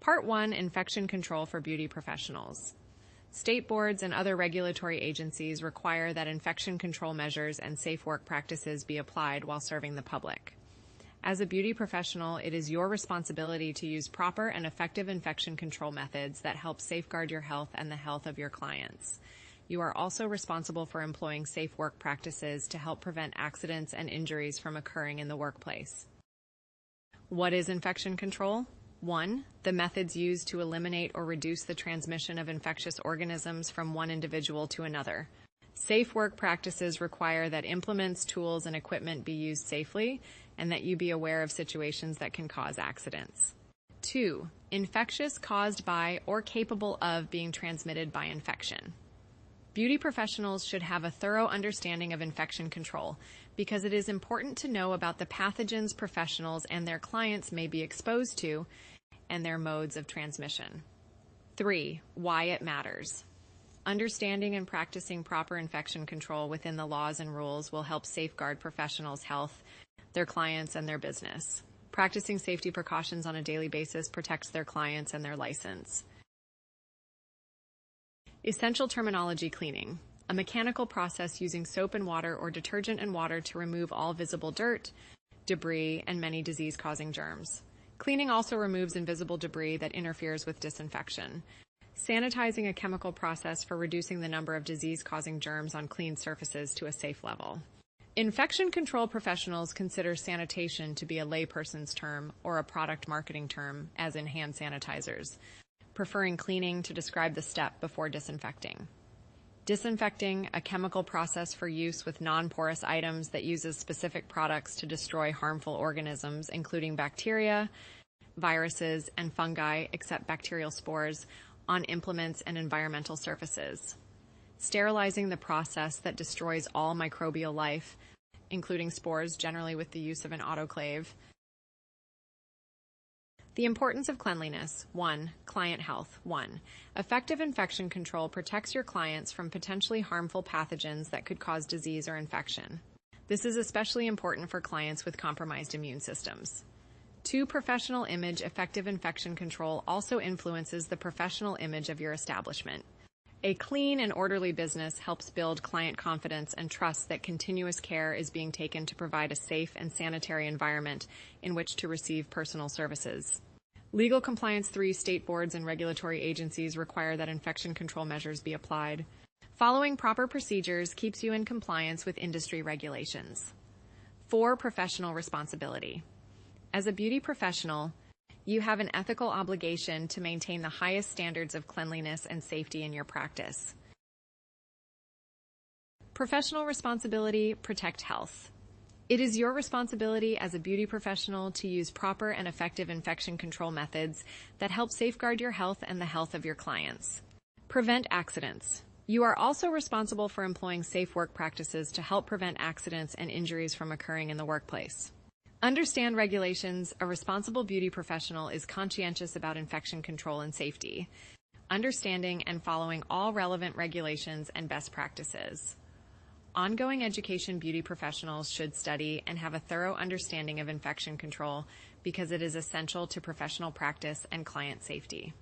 Part 1, Infection Control for Beauty Professionals. State boards and other regulatory agencies require that infection control measures and safe work practices be applied while serving the public. As a beauty professional, it is your responsibility to use proper and effective infection control methods that help safeguard your health and the health of your clients. You are also responsible for employing safe work practices to help prevent accidents and injuries from occurring in the workplace. What is infection control? 1. The methods used to eliminate or reduce the transmission of infectious organisms from one individual to another. Safe work practices require that implements, tools, and equipment be used safely and that you be aware of situations that can cause accidents. 2. Infectious, caused by, or capable of being transmitted by infection. Beauty professionals should have a thorough understanding of infection control because it is important to know about the pathogens professionals and their clients may be exposed to and their modes of transmission. 3. Why it matters. Understanding and practicing proper infection control within the laws and rules will help safeguard professionals' health, their clients, and their business. Practicing safety precautions on a daily basis protects their clients and their license. Essential terminology: cleaning. A mechanical process using soap and water or detergent and water to remove all visible dirt, debris, and many disease-causing germs. Cleaning also removes invisible debris that interferes with disinfection. Sanitizing, a chemical process for reducing the number of disease-causing germs on clean surfaces to a safe level. Infection control professionals consider sanitation to be a layperson's term or a product marketing term, as in hand sanitizers, preferring cleaning to describe the step before disinfecting. Disinfecting, a chemical process for use with non-porous items that uses specific products to destroy harmful organisms, including bacteria, viruses, and fungi, except bacterial spores, on implements and environmental surfaces. Sterilizing, the process that destroys all microbial life, including spores, generally with the use of an autoclave. The importance of cleanliness. 1. Client health. 1. Effective infection control protects your clients from potentially harmful pathogens that could cause disease or infection. This is especially important for clients with compromised immune systems. 2. Professional image. Effective infection control also influences the professional image of your establishment. A clean and orderly business helps build client confidence and trust that continuous care is being taken to provide a safe and sanitary environment in which to receive personal services. Legal compliance. 3. State boards and regulatory agencies require that infection control measures be applied. Following proper procedures keeps you in compliance with industry regulations. 4. Professional responsibility. As a beauty professional, you have an ethical obligation to maintain the highest standards of cleanliness and safety in your practice. Professional responsibility: protect health. It is your responsibility as a beauty professional to use proper and effective infection control methods that help safeguard your health and the health of your clients. Prevent accidents. You are also responsible for employing safe work practices to help prevent accidents and injuries from occurring in the workplace. Understand regulations. A responsible beauty professional is conscientious about infection control and safety, understanding and following all relevant regulations and best practices. Ongoing education: beauty professionals should study and have a thorough understanding of infection control because it is essential to professional practice and client safety.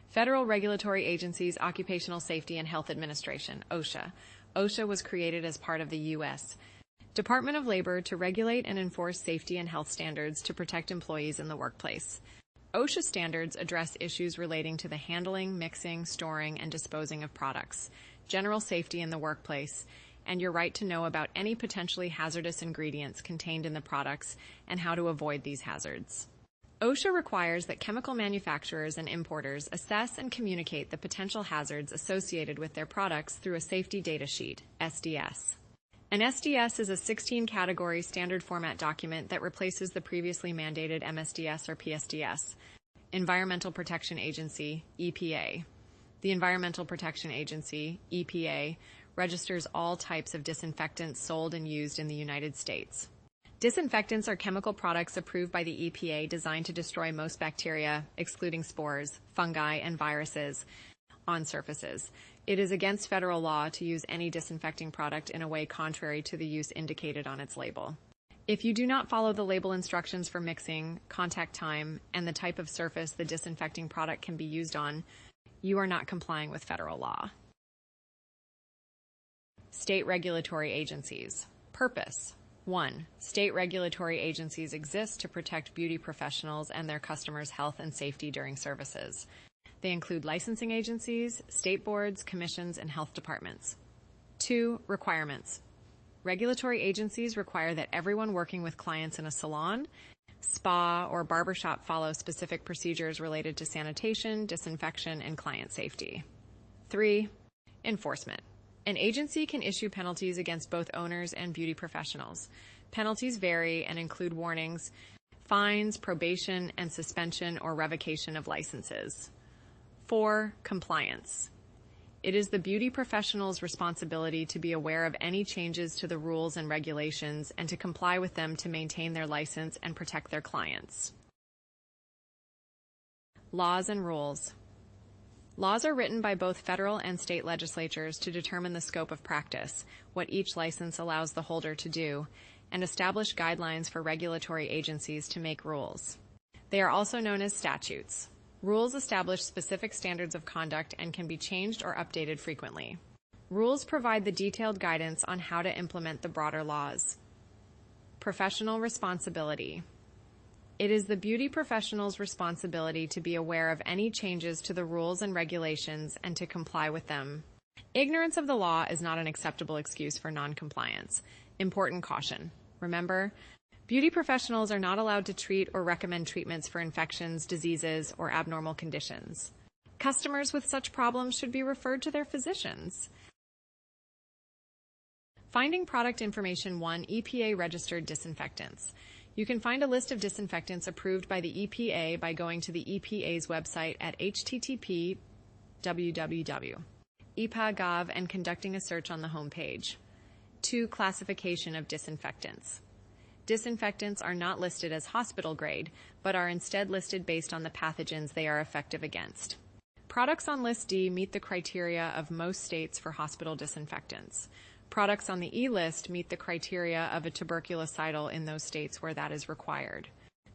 Federal Regulatory Agencies: Occupational Safety and Health Administration, OSHA. OSHA was created as part of the U.S. Department of Labor to regulate and enforce safety and health standards to protect employees in the workplace. OSHA standards address issues relating to the handling, mixing, storing, and disposing of products, general safety in the workplace, and your right to know about any potentially hazardous ingredients contained in the products and how to avoid these hazards. OSHA requires that chemical manufacturers and importers assess and communicate the potential hazards associated with their products through a safety data sheet, SDS. An SDS is a 16-category standard format document that replaces the previously mandated MSDS or PSDS. Environmental Protection Agency, EPA. The Environmental Protection Agency, EPA, registers all types of disinfectants sold and used in the United States. Disinfectants are chemical products approved by the EPA designed to destroy most bacteria, excluding spores, fungi, and viruses, on surfaces. It is against federal law to use any disinfecting product in a way contrary to the use indicated on its label. If you do not follow the label instructions for mixing, contact time, and the type of surface the disinfecting product can be used on, you are not complying with federal law. State regulatory agencies. Purpose. 1. State regulatory agencies exist to protect beauty professionals and their customers' health and safety during services. They include licensing agencies, state boards, commissions, and health departments. 2. Requirements. Regulatory agencies require that everyone working with clients in a salon, spa, or barbershop follow specific procedures related to sanitation, disinfection, and client safety. 3. Enforcement. An agency can issue penalties against both owners and beauty professionals. Penalties vary and include warnings, fines, probation, and suspension or revocation of licenses. 4. Compliance. It is the beauty professional's responsibility to be aware of any changes to the rules and regulations and to comply with them to maintain their license and protect their clients. Laws and rules. Laws are written by both federal and state legislatures to determine the scope of practice, what each license allows the holder to do, and establish guidelines for regulatory agencies to make rules. They are also known as statutes. Rules establish specific standards of conduct and can be changed or updated frequently. Rules provide the detailed guidance on how to implement the broader laws. Professional responsibility. It is the beauty professional's responsibility to be aware of any changes to the rules and regulations and to comply with them. Ignorance of the law is not an acceptable excuse for non-compliance. Important caution. Remember, beauty professionals are not allowed to treat or recommend treatments for infections, diseases, or abnormal conditions. Customers with such problems should be referred to their physicians. Finding product information 1. EPA-registered disinfectants. You can find a list of disinfectants approved by the EPA by going to the EPA's website at http://www.epa.gov and conducting a search on the home page. 2. Classification of disinfectants. Disinfectants are not listed as hospital grade, but are instead listed based on the pathogens they are effective against. Products on List D meet the criteria of most states for hospital disinfectants. Products on the E list meet the criteria of a tuberculocidal in those states where that is required.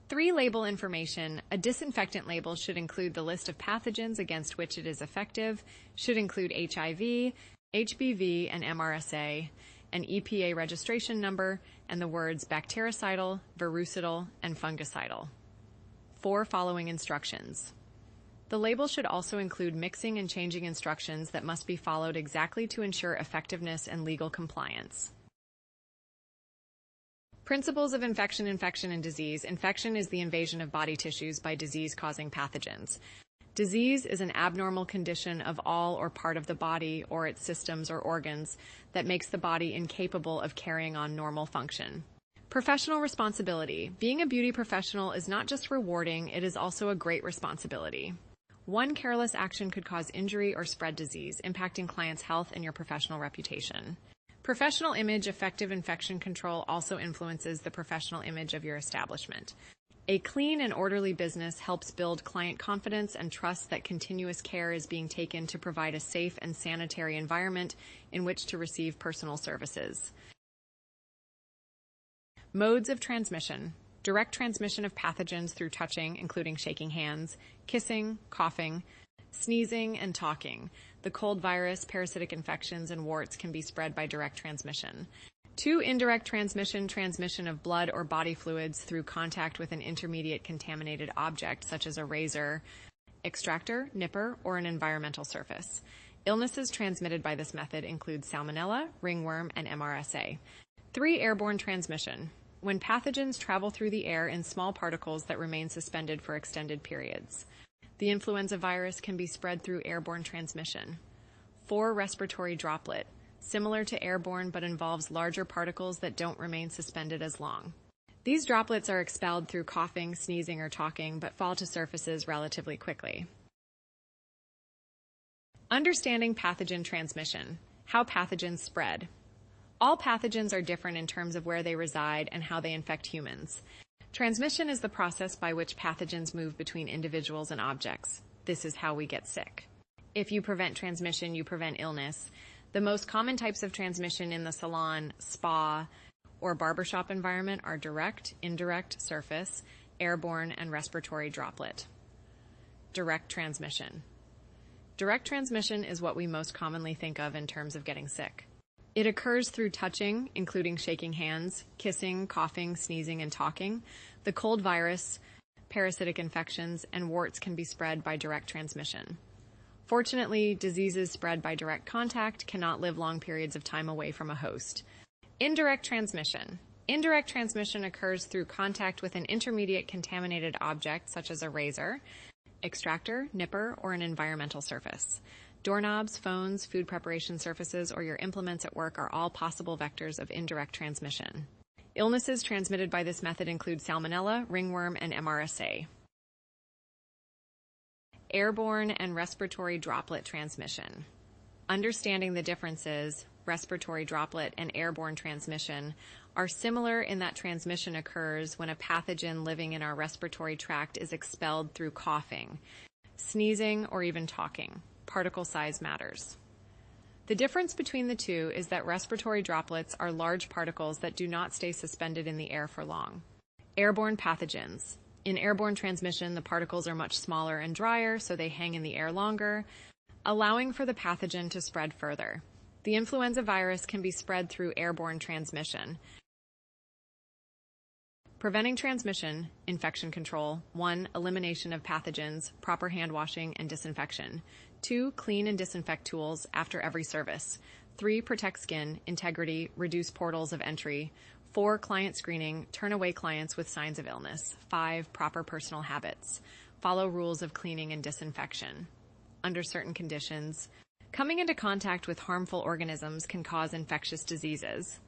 3. Label information. A disinfectant label should include the list of pathogens against which it is effective, should include HIV, HBV, and MRSA, an EPA registration number, and the words bactericidal, virucidal, and fungicidal. 4. Following instructions. The label should also include mixing and changing instructions that must be followed exactly to ensure effectiveness and legal compliance. Principles of infection, and disease. Infection is the invasion of body tissues by disease-causing pathogens. Disease is an abnormal condition of all or part of the body or its systems or organs that makes the body incapable of carrying on normal function. Professional responsibility. Being a beauty professional is not just rewarding, it is also a great responsibility. One careless action could cause injury or spread disease, impacting clients' health and your professional reputation. Professional image. Effective infection control also influences the professional image of your establishment. A clean and orderly business helps build client confidence and trust that continuous care is being taken to provide a safe and sanitary environment in which to receive personal services. Modes of transmission. Direct transmission of pathogens through touching, including shaking hands, kissing, coughing, sneezing, and talking. The cold virus, parasitic infections, and warts can be spread by direct transmission. 2. Indirect transmission. Transmission of blood or body fluids through contact with an intermediate contaminated object, such as a razor, extractor, nipper, or an environmental surface. Illnesses transmitted by this method include salmonella, ringworm, and MRSA. 3. Airborne transmission. When pathogens travel through the air in small particles that remain suspended for extended periods. The influenza virus can be spread through airborne transmission. 4. Respiratory droplet. Similar to airborne but involves larger particles that don't remain suspended as long. These droplets are expelled through coughing, sneezing, or talking, but fall to surfaces relatively quickly. Understanding pathogen transmission. How pathogens spread. All pathogens are different in terms of where they reside and how they infect humans. Transmission is the process by which pathogens move between individuals and objects. This is how we get sick. If you prevent transmission, you prevent illness. The most common types of transmission in the salon, spa, or barbershop environment are direct, indirect, surface, airborne, and respiratory droplet. Direct transmission. Direct transmission is what we most commonly think of in terms of getting sick. It occurs through touching, including shaking hands, kissing, coughing, sneezing, and talking. The cold virus, parasitic infections, and warts can be spread by direct transmission. Fortunately, diseases spread by direct contact cannot live long periods of time away from a host. Indirect transmission. Indirect transmission occurs through contact with an intermediate contaminated object, such as a razor, extractor, nipper, or an environmental surface. Doorknobs, phones, food preparation surfaces, or your implements at work are all possible vectors of indirect transmission. Illnesses transmitted by this method include salmonella, ringworm, and MRSA. Airborne and respiratory droplet transmission. Understanding the differences, respiratory droplet and airborne transmission, are similar in that transmission occurs when a pathogen living in our respiratory tract is expelled through coughing, sneezing, or even talking. Particle size matters. The difference between the two is that respiratory droplets are large particles that do not stay suspended in the air for long. Airborne pathogens. In airborne transmission, the particles are much smaller and drier, so they hang in the air longer, allowing for the pathogen to spread further. The influenza virus can be spread through airborne transmission. Preventing transmission, infection control. 1. Elimination of pathogens, proper hand washing and disinfection. 2. Clean and disinfect tools after every service. 3. Protect skin, integrity, reduce portals of entry. 4. Client screening, turn away clients with signs of illness. 5. Proper personal habits. Follow rules of cleaning and disinfection. Under certain conditions, coming into contact with harmful organisms can cause infectious diseases.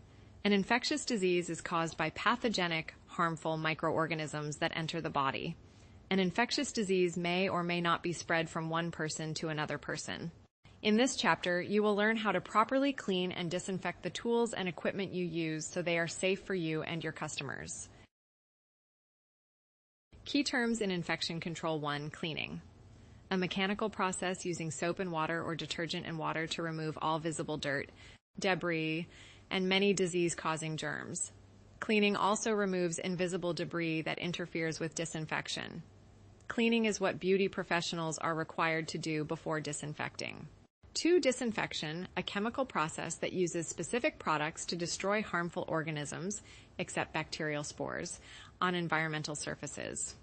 An infectious disease is caused by pathogenic, harmful microorganisms that enter the body. An infectious disease may or may not be spread from one person to another person. In this chapter, you will learn how to properly clean and disinfect the tools and equipment you use so they are safe for you and your customers. Key terms in infection control 1, cleaning. A mechanical process using soap and water or detergent and water to remove all visible dirt, debris, and many disease-causing germs. Cleaning also removes invisible debris that interferes with disinfection. Cleaning is what beauty professionals are required to do before disinfecting. 2. Disinfection, a chemical process that uses specific products to destroy harmful organisms, except bacterial spores, on environmental surfaces.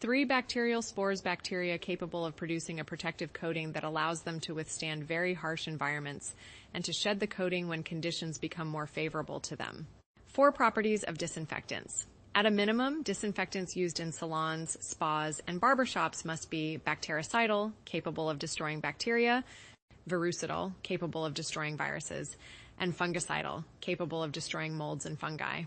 3. Bacterial spores, bacteria capable of producing a protective coating that allows them to withstand very harsh environments and to shed the coating when conditions become more favorable to them. 4. Properties of disinfectants. At a minimum, disinfectants used in salons, spas, and barbershops must be bactericidal, capable of destroying bacteria, virucidal, capable of destroying viruses, and fungicidal, capable of destroying molds and fungi.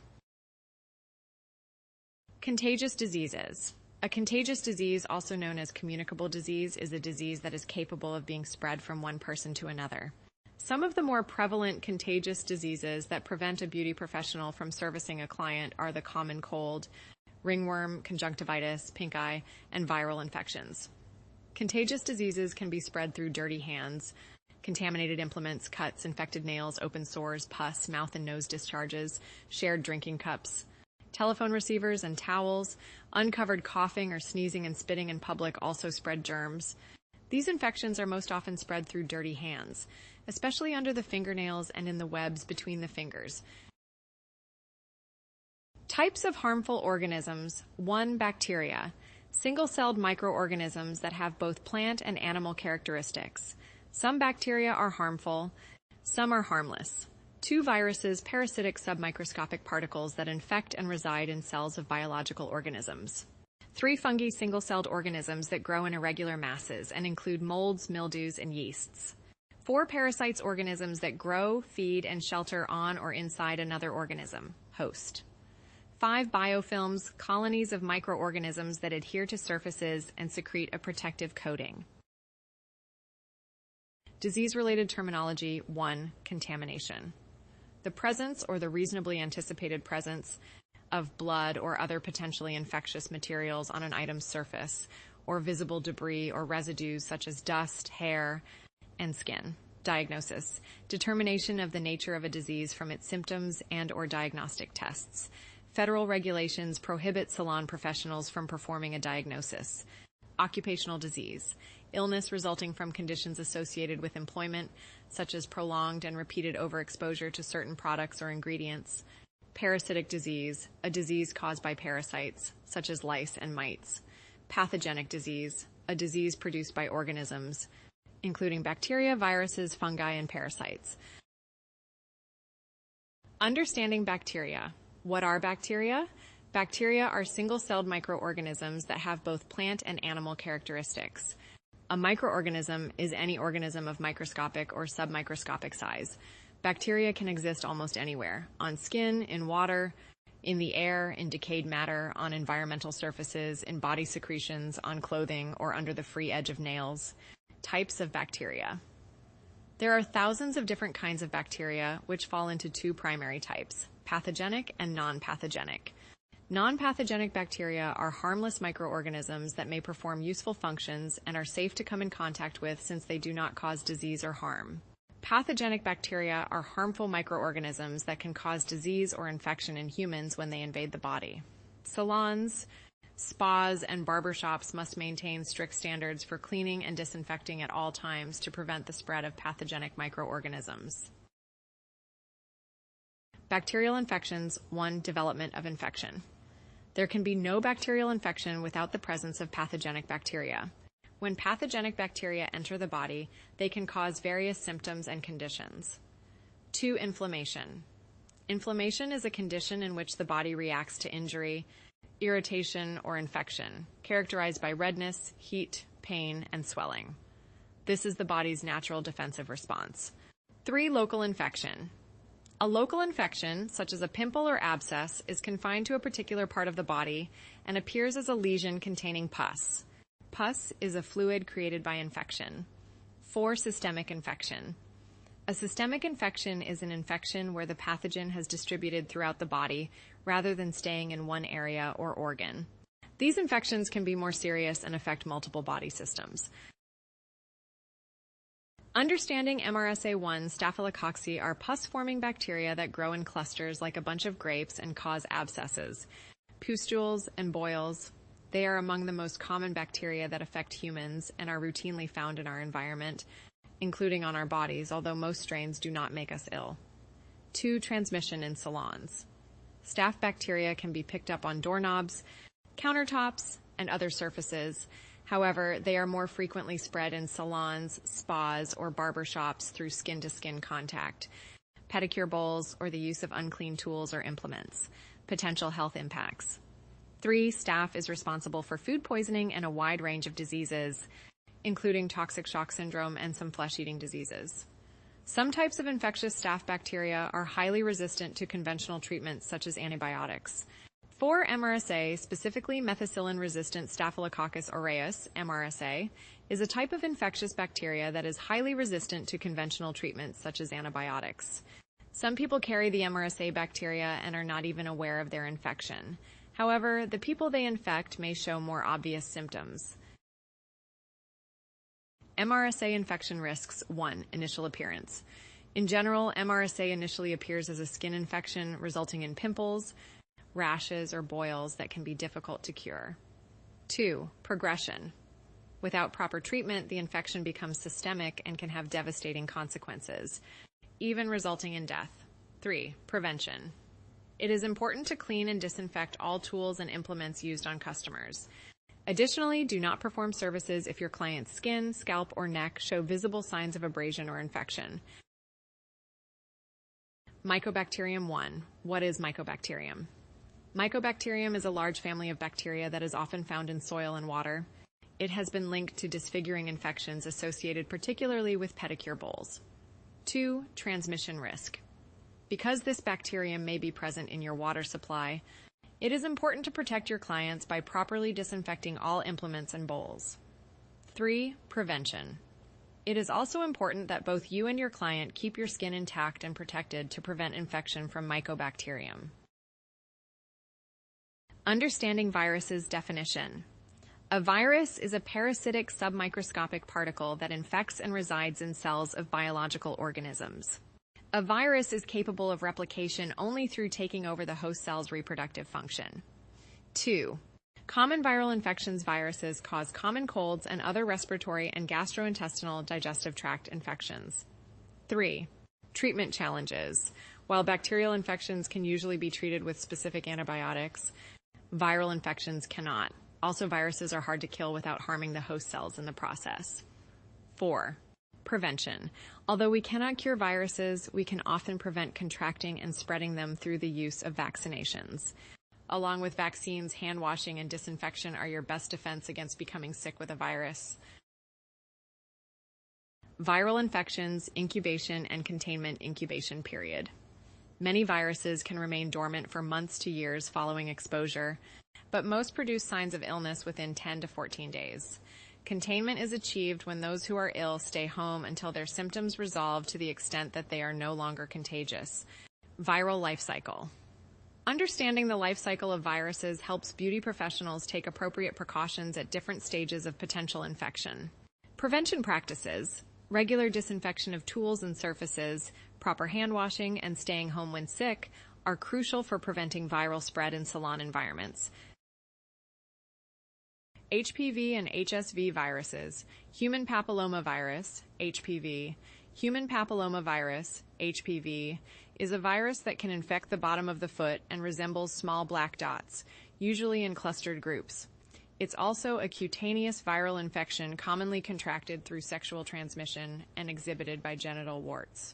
Contagious diseases. A contagious disease, also known as communicable disease, is a disease that is capable of being spread from one person to another. Some of the more prevalent contagious diseases that prevent a beauty professional from servicing a client are the common cold, ringworm, conjunctivitis, pink eye, and viral infections. Contagious diseases can be spread through dirty hands, contaminated implements, cuts, infected nails, open sores, pus, mouth and nose discharges, shared drinking cups, telephone receivers and towels. Uncovered coughing or sneezing and spitting in public also spread germs. These infections are most often spread through dirty hands, especially under the fingernails and in the webs between the fingers. Types of harmful organisms. 1. Bacteria. Single-celled microorganisms that have both plant and animal characteristics. Some bacteria are harmful, some are harmless. 2. Viruses, parasitic submicroscopic particles that infect and reside in cells of biological organisms. 3. Fungi, single-celled organisms that grow in irregular masses and include molds, mildews, and yeasts. 4. Parasites, organisms that grow, feed, and shelter on or inside another organism, host. 5. Biofilms, colonies of microorganisms that adhere to surfaces and secrete a protective coating. Disease-related terminology. 1. Contamination. The presence or the reasonably anticipated presence of blood or other potentially infectious materials on an item's surface, or visible debris or residues such as dust, hair, and skin. Diagnosis. Determination of the nature of a disease from its symptoms and/or diagnostic tests. Federal regulations prohibit salon professionals from performing a diagnosis. Occupational disease. Illness resulting from conditions associated with employment, such as prolonged and repeated overexposure to certain products or ingredients. Parasitic disease. A disease caused by parasites, such as lice and mites. Pathogenic disease. A disease produced by organisms, including bacteria, viruses, fungi, and parasites. Understanding bacteria. What are bacteria? Bacteria are single-celled microorganisms that have both plant and animal characteristics. A microorganism is any organism of microscopic or submicroscopic size. Bacteria can exist almost anywhere: on skin, in water, in the air, in decayed matter, on environmental surfaces, in body secretions, on clothing, or under the free edge of nails. Types of bacteria. There are thousands of different kinds of bacteria, which fall into two primary types: pathogenic and non-pathogenic. Non-pathogenic bacteria are harmless microorganisms that may perform useful functions and are safe to come in contact with since they do not cause disease or harm. Pathogenic bacteria are harmful microorganisms that can cause disease or infection in humans when they invade the body. Salons, spas, and barbershops must maintain strict standards for cleaning and disinfecting at all times to prevent the spread of pathogenic microorganisms. Bacterial infections. 1. Development of infection. There can be no bacterial infection without the presence of pathogenic bacteria. When pathogenic bacteria enter the body, they can cause various symptoms and conditions. 2. Inflammation. Inflammation is a condition in which the body reacts to injury, irritation, or infection, characterized by redness, heat, pain, and swelling. This is the body's natural defensive response. 3. Local infection. A local infection, such as a pimple or abscess, is confined to a particular part of the body and appears as a lesion containing pus. Pus is a fluid created by infection. 4. Systemic infection. A systemic infection is an infection where the pathogen has distributed throughout the body rather than staying in one area or organ. These infections can be more serious and affect multiple body systems. Understanding MRSA1 staphylococci are pus-forming bacteria that grow in clusters like a bunch of grapes and cause abscesses, pustules, and boils. They are among the most common bacteria that affect humans and are routinely found in our environment, including on our bodies, although most strains do not make us ill. 2. Transmission in salons. Staph bacteria can be picked up on doorknobs, countertops, and other surfaces. However, they are more frequently spread in salons, spas, or barbershops through skin-to-skin contact, pedicure bowls, or the use of unclean tools or implements. Potential health impacts. 3. Staph is responsible for food poisoning and a wide range of diseases, including toxic shock syndrome and some flesh-eating diseases. Some types of infectious staph bacteria are highly resistant to conventional treatments such as antibiotics. 4. MRSA, specifically methicillin-resistant Staphylococcus aureus, MRSA, is a type of infectious bacteria that is highly resistant to conventional treatments such as antibiotics. Some people carry the MRSA bacteria and are not even aware of their infection. However, the people they infect may show more obvious symptoms. MRSA infection risks. 1. Initial appearance. In general, MRSA initially appears as a skin infection resulting in pimples, rashes, or boils that can be difficult to cure. 2. Progression. Without proper treatment, the infection becomes systemic and can have devastating consequences, even resulting in death. 3. Prevention. It is important to clean and disinfect all tools and implements used on customers. Additionally, do not perform services if your client's skin, scalp, or neck show visible signs of abrasion or infection. Mycobacterium 1. What is Mycobacterium? Mycobacterium is a large family of bacteria that is often found in soil and water. It has been linked to disfiguring infections associated particularly with pedicure bowls. 2. Transmission risk. Because this bacterium may be present in your water supply, it is important to protect your clients by properly disinfecting all implements and bowls. 3. Prevention. It is also important that both you and your client keep your skin intact and protected to prevent infection from Mycobacterium. Understanding viruses definition. A virus is a parasitic submicroscopic particle that infects and resides in cells of biological organisms. A virus is capable of replication only through taking over the host cell's reproductive function. 2. Common viral infections. Viruses cause common colds and other respiratory and gastrointestinal digestive tract infections. 3. Treatment challenges. While bacterial infections can usually be treated with specific antibiotics, viral infections cannot. Also, viruses are hard to kill without harming the host cells in the process. 4. Prevention. Although we cannot cure viruses, we can often prevent contracting and spreading them through the use of vaccinations. Along with vaccines, hand washing and disinfection are your best defense against becoming sick with a virus. Viral infections, incubation and containment. Incubation period. Many viruses can remain dormant for months to years following exposure, but most produce signs of illness within 10 to 14 days. Containment is achieved when those who are ill stay home until their symptoms resolve to the extent that they are no longer contagious. Viral life cycle. Understanding the life cycle of viruses helps beauty professionals take appropriate precautions at different stages of potential infection. Prevention practices. Regular disinfection of tools and surfaces, proper hand washing, and staying home when sick are crucial for preventing viral spread in salon environments. HPV and HSV viruses. Human papillomavirus, HPV. Human papillomavirus, HPV, is a virus that can infect the bottom of the foot and resembles small black dots, usually in clustered groups. It's also a cutaneous viral infection commonly contracted through sexual transmission and exhibited by genital warts.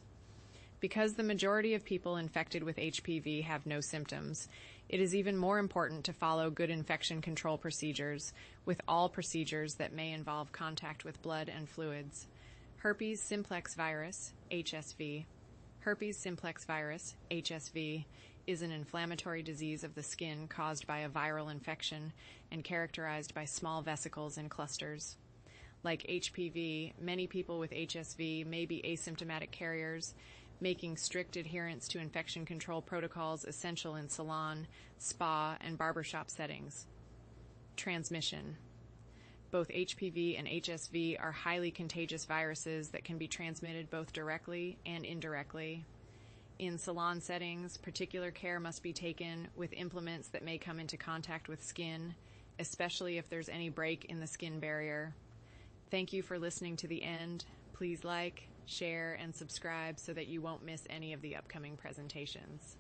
Because the majority of people infected with HPV have no symptoms, it is even more important to follow good infection control procedures, with all procedures that may involve contact with blood and fluids. Herpes simplex virus, HSV. Herpes simplex virus, HSV, is an inflammatory disease of the skin caused by a viral infection and characterized by small vesicles and clusters. Like HPV, many people with HSV may be asymptomatic carriers, making strict adherence to infection control protocols essential in salon, spa, and barbershop settings. Transmission. Both HPV and HSV are highly contagious viruses that can be transmitted both directly and indirectly. In salon settings, particular care must be taken with implements that may come into contact with skin, especially if there's any break in the skin barrier. Thank you for listening to the end. Please like, share, and subscribe so that you won't miss any of the upcoming presentations.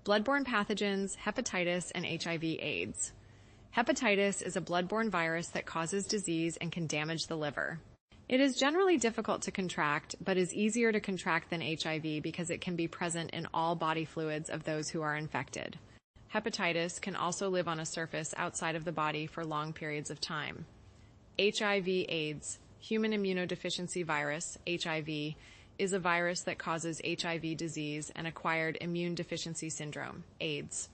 Bloodborne pathogens, hepatitis, and HIV/AIDS. Hepatitis is a bloodborne virus that causes disease and can damage the liver. It is generally difficult to contract, but is easier to contract than HIV because it can be present in all body fluids of those who are infected. Hepatitis can also live on a surface outside of the body for long periods of time. HIV/AIDS, human immunodeficiency virus, HIV, is a virus that causes HIV disease and acquired immune deficiency syndrome, AIDS.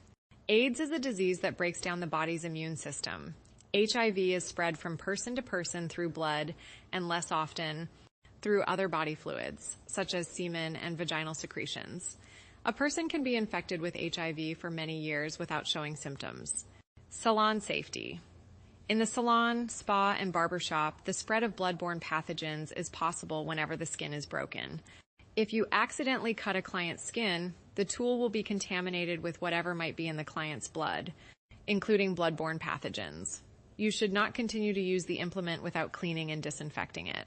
AIDS is a disease that breaks down the body's immune system. HIV is spread from person to person through blood and less often through other body fluids, such as semen and vaginal secretions. A person can be infected with HIV for many years without showing symptoms. Salon safety. In the salon, spa, and barbershop, the spread of bloodborne pathogens is possible whenever the skin is broken. If you accidentally cut a client's skin, the tool will be contaminated with whatever might be in the client's blood, including bloodborne pathogens. You should not continue to use the implement without cleaning and disinfecting it.